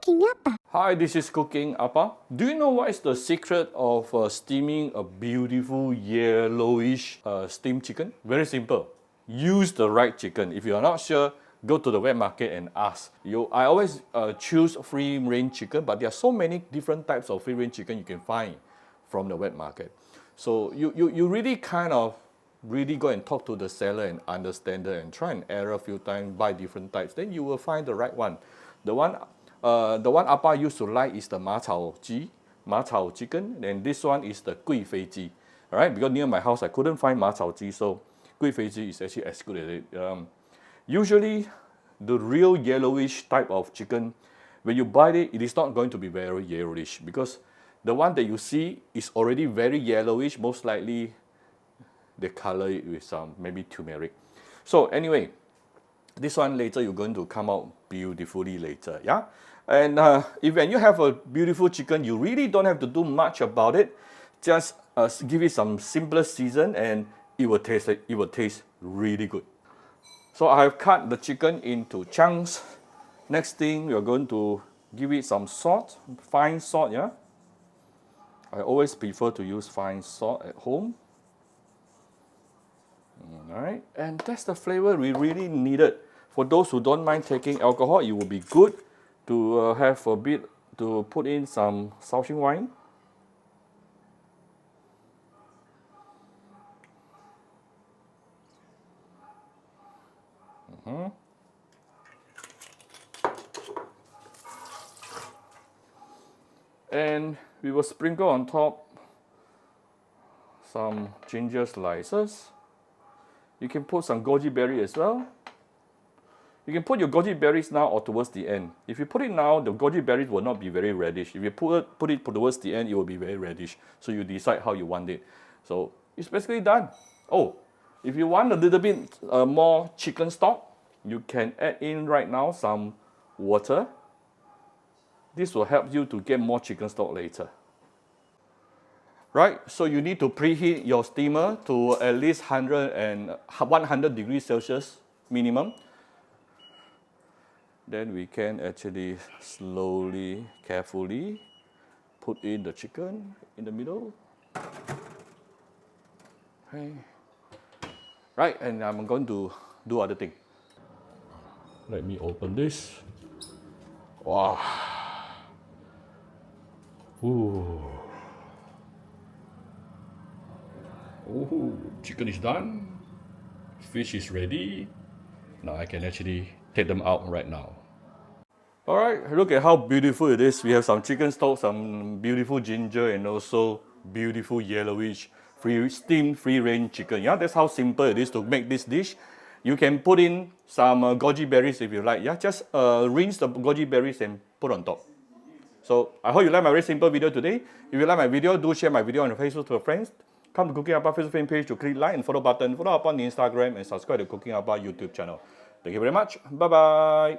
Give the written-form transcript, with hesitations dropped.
Cooking Appa. Hi, this is Cooking Appa. Do you know what is the secret of steaming a beautiful yellowish steamed chicken? Very simple. Use the right chicken. If you are not sure, go to the wet market and ask. I always choose free range chicken, but there are so many different types of free range chicken you can find from the wet market. So you really kind of really go and talk to the seller and understand it and try and error a few times, buy different types. Then you will find the right one. The one Appa used to like is the Ma Chao chicken, and this one is the Gui Fei Ji. All right, because near my house I couldn't find Ma Chao Ji, so Gui Fei Ji is actually as good as it. Usually, the real yellowish type of chicken, when you buy it, it is not going to be very yellowish because the one that you see is already very yellowish. Most likely, they color it with some maybe turmeric. So anyway, this one later you're going to come out beautifully later, yeah. And when you have a beautiful chicken, you really don't have to do much about it. Just give it some simpler season, and it will taste really good. So I have cut the chicken into chunks. Next thing, we are going to give it some salt, fine salt, yeah. I always prefer to use fine salt at home. All right, and that's the flavor we really needed. For those who don't mind taking alcohol, it would be good to have a bit, to put in some Shaoxing wine. And we will sprinkle on top some ginger slices. You can put some goji berry as well. You can put your goji berries now or towards the end. If you put it now, the goji berries will not be very reddish. If you put it towards the end, it will be very reddish. So you decide how you want it. So it's basically done. Oh, if you want a little bit more chicken stock, you can add in right now some water. This will help you to get more chicken stock later. Right, so you need to preheat your steamer to at least 100 degrees Celsius minimum. Then we can actually slowly, carefully put in the chicken in the middle. Okay. Right, and I'm going to do other thing. Let me open this. Wow. Ooh. Ooh, chicken is done. Fish is ready. Now I can actually take them out right now. All right, look at how beautiful it is. We have some chicken stock, some beautiful ginger, and also beautiful yellowish steamed free range chicken. Yeah, that's how simple it is to make this dish. You can put in some goji berries if you like. Yeah, just rinse the goji berries and put on top. So I hope you like my very simple video today. If you like my video, do share my video on Facebook to your friends. Come to Cooking Appa Facebook fan page to click like and follow button. Follow up on the Instagram and subscribe to Cooking Appa YouTube channel. Thank you very much. Bye bye.